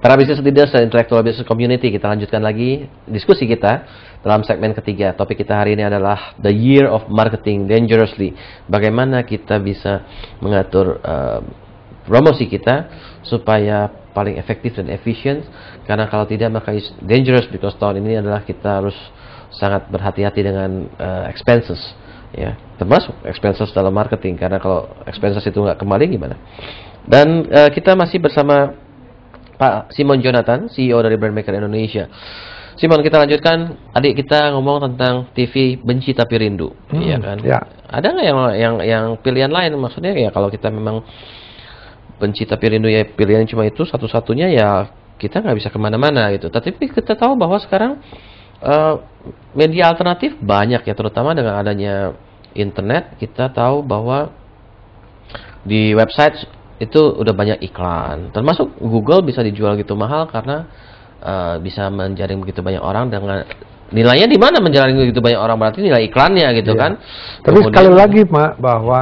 Para business leaders dan intellectual business community, kita lanjutkan lagi diskusi kita dalam segmen ketiga. Topik kita hari ini adalah The Year of Marketing Dangerously. Bagaimana kita bisa mengatur promosi kita supaya paling efektif dan efisien. Karena kalau tidak maka it's dangerous, because tahun ini adalah kita harus sangat berhati-hati dengan expenses. Ya, termasuk expenses dalam marketing, karena kalau expenses itu nggak kembali gimana? Dan kita masih bersama Pak Simon Jonathan, CEO dari Brandmaker Indonesia. Simon, kita lanjutkan. Adik kita ngomong tentang TV benci tapi rindu, iya kan? Ya. Ada nggak yang pilihan lain? Maksudnya ya kalau kita memang benci tapi rindu, ya pilihan cuma itu satu-satunya, ya kita nggak bisa kemana-mana gitu. Tapi kita tahu bahwa sekarang media alternatif banyak ya, terutama dengan adanya internet. Kita tahu bahwa di website itu udah banyak iklan, termasuk Google bisa dijual gitu mahal karena bisa menjaring begitu banyak orang. Dengan nilainya di mana menjaring begitu banyak orang, berarti nilai iklannya gitu kan. Tapi kemudian, sekali lagi Pak, bahwa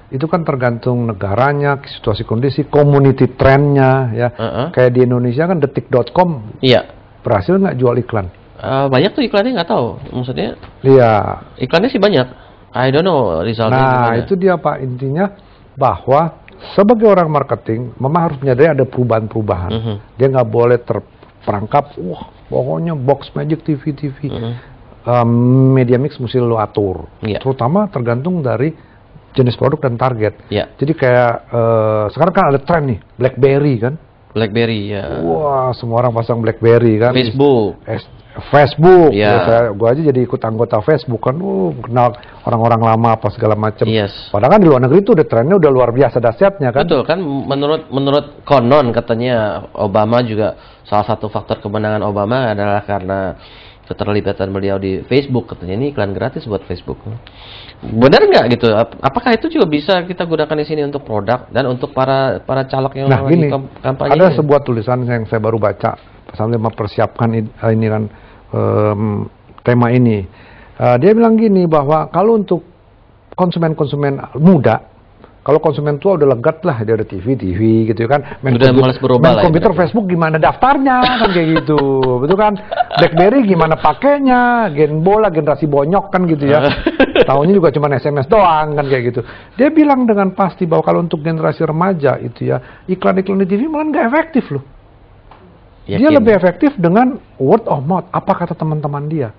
itu kan tergantung negaranya, situasi kondisi, community trendnya ya. Kayak di Indonesia kan detik.com, iya, berhasil nggak jual iklan? Banyak tuh iklannya, nggak tahu maksudnya. Iya. Iklannya sih banyak. I don't know resultnya Nah gimana. itu dia Pak, intinya bahwa sebagai orang marketing memang harus menyadari ada perubahan-perubahan. Dia nggak boleh terperangkap, wah pokoknya box magic TV. Media mix mesti lo atur. Terutama tergantung dari jenis produk dan target. Jadi kayak sekarang kan ada tren nih, BlackBerry kan. BlackBerry ya. Wah, semua orang pasang BlackBerry kan. Facebook. Ya, gue aja jadi ikut anggota Facebook kan. Kenal orang-orang lama apa segala macam. Padahal kan di luar negeri itu udah trennya udah luar biasa dahsyatnya kan. Betul kan, menurut konon katanya Obama juga salah satu faktor kemenangan Obama adalah karena keterlibatan beliau di Facebook. Katanya ini iklan gratis buat Facebook. Benar nggak gitu? Apakah itu juga bisa kita gunakan di sini untuk produk dan untuk para caleg yang lagi kampanye? Ada sebuah tulisan yang saya baru baca sambil mempersiapkan ini kan tema ini. Dia bilang gini, bahwa kalau untuk konsumen-konsumen muda, kalau konsumen tua udah legat lah, dia udah TV gitu kan, udah malas berubah lah. Komputer ya, Facebook gimana daftarnya kan kayak gitu, betul kan? BlackBerry gimana pakainya, Gen bola generasi bonyok kan gitu ya. Tahunya juga cuma SMS doang kan kayak gitu. Dia bilang dengan pasti bahwa kalau untuk generasi remaja itu ya, iklan-iklan di TV malah nggak efektif loh. Dia lebih efektif dengan word of mouth. Apa kata teman-teman dia?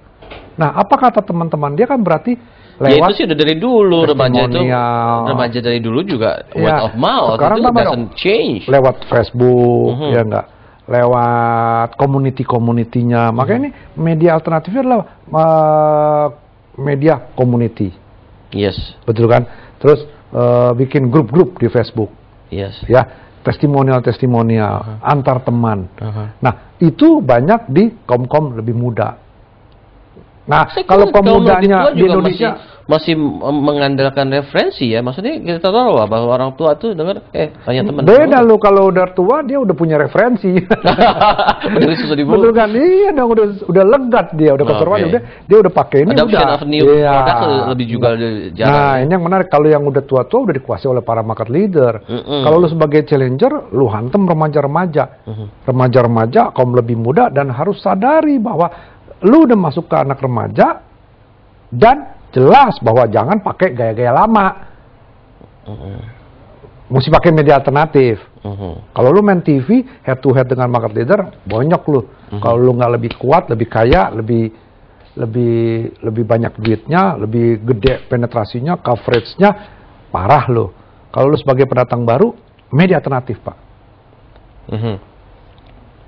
Nah, apa kata teman-teman dia kan berarti lewat. Ya itu sih udah dari dulu, remaja dari dulu juga word of mouth. Sekarang itu doesn't change. Lewat Facebook, ya enggak? Lewat community-community-nya. Makanya ini media alternatifnya adalah media community. Yes. Betul kan? Terus bikin grup-grup di Facebook. Yes. Ya. Testimonial antar teman. Nah, itu banyak di kaum lebih muda. Nah, kalau pemudanya di Indonesia masih mengandalkan referensi ya. Maksudnya kita tahu bahwa orang tua tuh dengar tanya teman. Beda lo, kalau udah tua dia udah punya referensi. Betul kan? Iya dong, udah legat dia, udah konservatif, dia udah pakai ini. Adoption of new product lebih juga jarang. Nah, ini yang menarik, kalau yang udah tua-tua udah dikuasai oleh para market leader. Kalau lu sebagai challenger, lu hantam remaja-remaja. Remaja-remaja kaum lebih muda, dan harus sadari bahwa lu udah masuk ke anak remaja, dan jelas bahwa jangan pakai gaya-gaya lama. Mesti pakai media alternatif. Kalau lu main TV head to head dengan market leader, bonyok lu. Kalau lu nggak lebih kuat, lebih kaya, lebih banyak duitnya, lebih gede penetrasinya, coveragenya, parah lu. Kalau lu sebagai pendatang baru, media alternatif, Pak.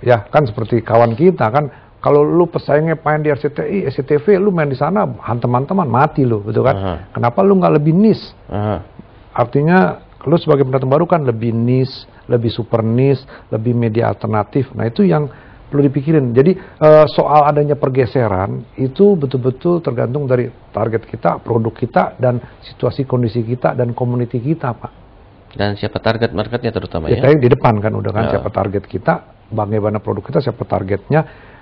Ya kan seperti kawan kita kan. Kalau lu pesaingnya main di RCTI, SCTV, lu main di sana, hantam-hantaman, mati lu, betul kan? Kenapa lu nggak lebih niche? Artinya, lu sebagai pendatang baru kan lebih niche, lebih super niche, lebih media alternatif. Nah, itu yang perlu dipikirin. Jadi, soal adanya pergeseran, itu betul-betul tergantung dari target kita, produk kita, dan situasi kondisi kita, dan community kita, Pak. Dan siapa target marketnya terutama ya? Di depan kan, udah kan, siapa target kita, bagaimana produk kita, siapa targetnya.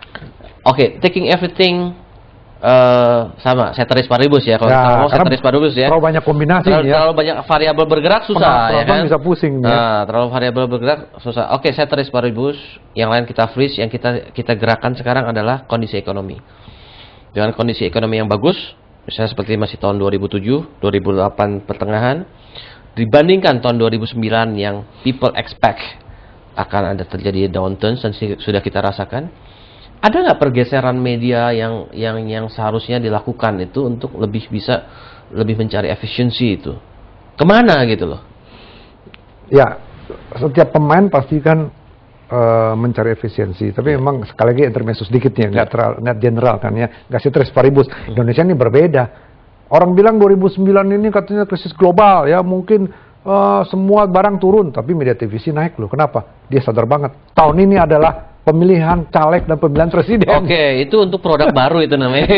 Taking everything Sama ceteris paribus ya, kalau kita ngomong ceteris paribus ya. Terlalu banyak kombinasi terlalu banyak variabel bergerak susah ya kan. Bisa pusing ya. Terlalu variabel bergerak susah. Oke, ceteris paribus, yang lain kita freeze, yang kita gerakan sekarang adalah kondisi ekonomi. Dengan kondisi ekonomi yang bagus, misalnya seperti masih tahun 2007, 2008 pertengahan, dibandingkan tahun 2009 yang people expect akan ada terjadi downturn dan sudah kita rasakan. Ada nggak pergeseran media yang seharusnya dilakukan itu untuk lebih mencari efisiensi itu? Kemana gitu loh? Ya, setiap pemain pasti kan mencari efisiensi, tapi memang sekali lagi intermezzo sedikit ya, nggak general kan ya, nggak ceteris paribus. Indonesia ini berbeda. Orang bilang 2009 ini katanya krisis global ya, mungkin semua barang turun, tapi media televisi naik loh. Kenapa? Dia sadar banget tahun ini adalah pemilihan caleg dan pemilihan presiden. Oke, itu untuk produk baru itu namanya.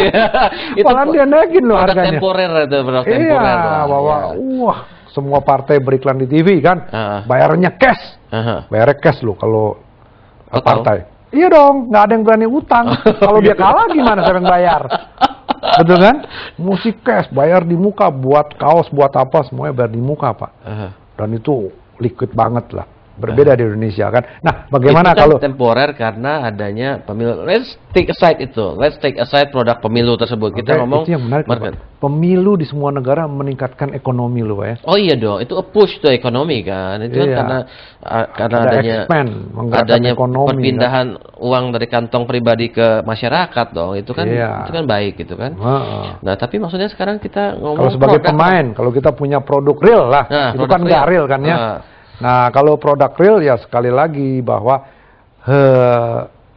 Itu malah dia naikin loh harganya. Temporer itu, produk temporer. Iya, bahwa wah, semua partai beriklan di TV kan, bayarnya cash. Bayarnya cash loh kalau partai. Iya dong, nggak ada yang berani utang. Kalau dia kalah gimana siapa yang bayar? Betul kan? Musik cash, bayar di muka, buat kaos, buat apa, semuanya bayar di muka, Pak. Dan itu liquid banget lah. Berbeda di Indonesia kan. Nah, bagaimana itu kan kalau temporer karena adanya pemilu. Let's take aside produk pemilu tersebut. Kita ngomong itu yang menarik, pemilu di semua negara meningkatkan ekonomi loh ya. Oh iya dong, itu a push to ekonomi kan. Itu kan karena adanya perpindahan uang dari kantong pribadi ke masyarakat dong. Itu kan itu kan baik gitu kan. Nah, tapi maksudnya sekarang kita ngomong kalau sebagai pemain, kalau kita punya produk real lah, itu kan nggak real kan ya. Nah, kalau produk real ya sekali lagi bahwa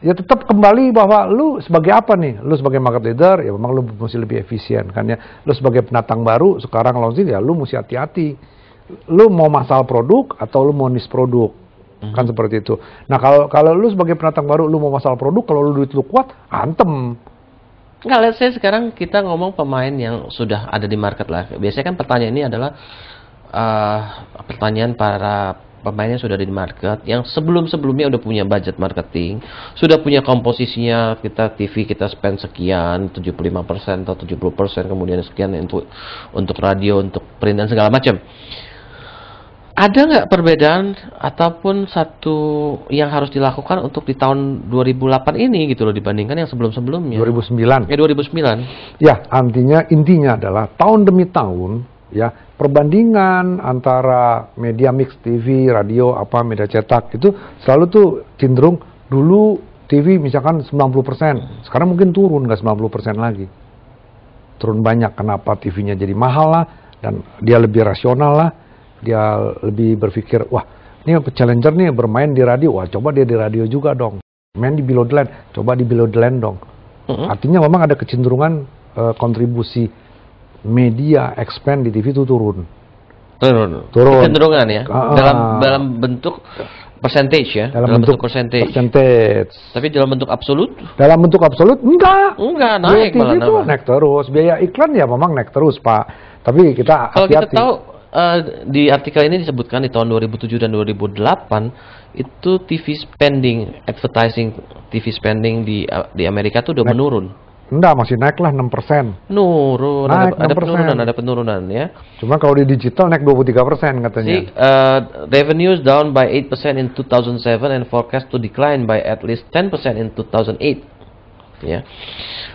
ya tetap kembali bahwa lu sebagai apa nih? Lu sebagai market leader ya memang lu mesti lebih efisien kan ya. Lu sebagai pendatang baru sekarang launching ya lu mesti hati-hati. Lu mau masalah produk atau lu mau niche produk? Kan seperti itu. Nah, kalau lu sebagai pendatang baru lu mau masalah produk, kalau lu duit lu kuat, antem. Enggak, let's say sekarang kita ngomong pemain yang sudah ada di market lah. Biasanya kan pertanyaan ini adalah pertanyaan para pemain yang sudah di market, yang sebelumnya udah punya budget marketing, sudah punya komposisinya, kita TV kita spend sekian, 75% atau 70%, kemudian sekian untuk radio, untuk print dan segala macam. Ada nggak perbedaan ataupun satu yang harus dilakukan untuk di tahun 2008 ini gitu loh dibandingkan yang sebelum-sebelumnya? 2009. 2009. Ya, intinya adalah tahun demi tahun ya, perbandingan antara media mix TV, radio, media cetak itu selalu tuh cenderung dulu TV misalkan 90%, sekarang mungkin turun nggak 90% lagi. Turun banyak, kenapa TV-nya jadi mahal lah, dan dia lebih rasional lah, dia lebih berpikir, wah ini challenger nih bermain di radio, wah coba dia di radio juga dong. Main di below the line, coba di below the line dong. Artinya memang ada kecenderungan kontribusi media expand di TV itu turun. Kecenderungan ya. Dalam bentuk percentage ya. Dalam bentuk percentage. Tapi dalam bentuk absolut? Dalam bentuk absolut enggak. Naik malah. TV itu naik terus. Biaya iklan ya memang naik terus, Pak. Tapi kita hati-hati. Kalau kita tahu di artikel ini disebutkan di tahun 2007 dan 2008 itu advertising TV spending di Amerika tuh udah menurun. Enggak, masih naik lah 6%. Nurun, naik ada penurunan ya. Cuma kalau di digital naik 23% katanya. See, revenues down by 8% in 2007 and forecast to decline by at least 10% in 2008. Ya.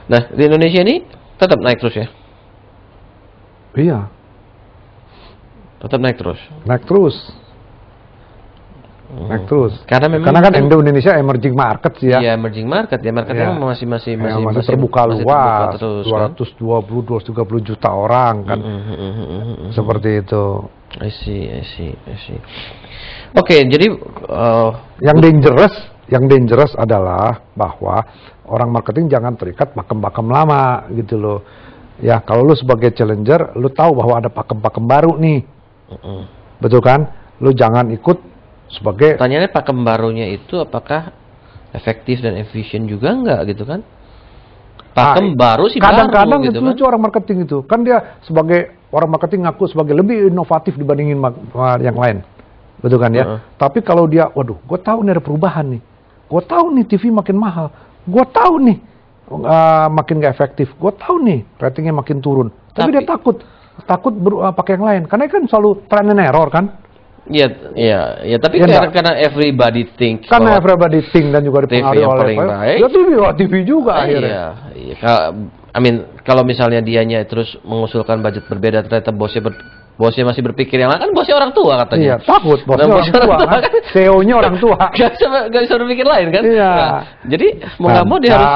Nah, di Indonesia ini tetap naik terus ya? Iya. Tetap naik terus. Naik terus. Karena kan Indonesia emerging market sih ya. Iya, emerging market ya, marketnya masih terbuka luas, 220-230 juta orang kan. Seperti itu. I see. Oke, jadi yang dangerous adalah bahwa orang marketing jangan terikat pakem-pakem lama gitu loh. Ya, kalau lu sebagai challenger, lu tahu bahwa ada pakem-pakem baru nih. Betul kan? Lu jangan ikut sebagai. Pertanyaannya pakem barunya itu apakah efektif dan efisien juga enggak gitu kan? Pakem baru sih kadang-kadang gitu itu lucu kan? Orang marketing itu kan dia sebagai orang marketing ngaku sebagai lebih inovatif dibandingin yang lain, betul kan ya? Tapi kalau dia, waduh, gue tahu nih ada perubahan nih, gue tahu nih TV makin mahal, gue tahu nih makin gak efektif. Gue tahu nih ratingnya makin turun. Tapi dia takut pakai yang lain. Karena kan selalu trial and error kan. Iya. Tapi karena everybody think. Karena everybody think dan juga dipengaruhi oleh TV juga akhirnya. Iya. Kalau misalnya dianya terus mengusulkan budget berbeda, ternyata bosnya masih berpikir yang lain, kan bosnya orang tua katanya. Iya, takut bosnya orang tua kan. CEO-nya orang tua. Gak bisa berpikir lain kan. Iya. Nah, jadi mau nggak mau dia harus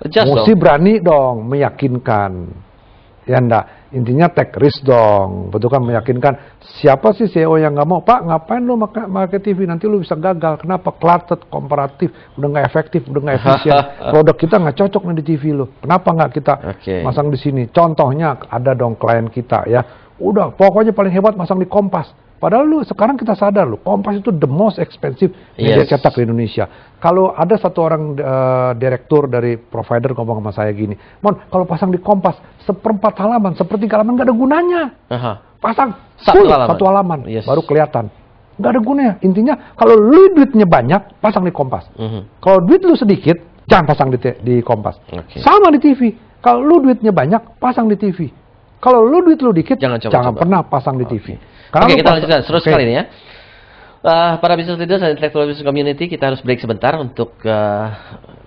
adjust mesti berani dong meyakinkan. Ya enggak, intinya take risk dong. Betul kan, meyakinkan. Siapa sih CEO yang nggak mau? Pak, ngapain lu pakai TV? Nanti lu bisa gagal. Kenapa? Cluttered, komparatif, udah nggak efektif, udah nggak efisien. Produk kita nggak cocok nih di TV lu. Kenapa nggak kita masang di sini? Contohnya ada dong klien kita ya. Udah, pokoknya paling hebat masang di Kompas. Padahal sekarang kita sadar Kompas itu the most expensive media cetak di Indonesia. Kalau ada satu orang direktur dari provider ngomong sama saya gini, Mon, kalau pasang di Kompas, 1/4 halaman, 1/3 halaman nggak ada gunanya. Pasang satu halaman, baru kelihatan. Nggak ada gunanya. Intinya kalau lu duitnya banyak, pasang di Kompas. Kalau duit lu sedikit, jangan pasang di Kompas. Sama di TV. Kalau lu duitnya banyak, pasang di TV. Kalau lu duit lu dikit, jangan pernah pasang di TV. Oke, kita lanjutkan. Seru sekali ini ya. Para business leaders dan intellectual business community, kita harus break sebentar untuk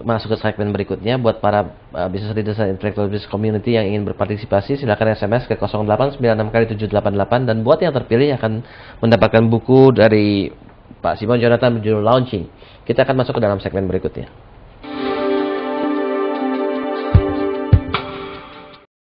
masuk ke segmen berikutnya. Buat para business leaders dan intellectual business community yang ingin berpartisipasi, silakan SMS ke 0896 dan buat yang terpilih akan mendapatkan buku dari Pak Simon Jonathan berjudul Launching. Kita akan masuk ke dalam segmen berikutnya.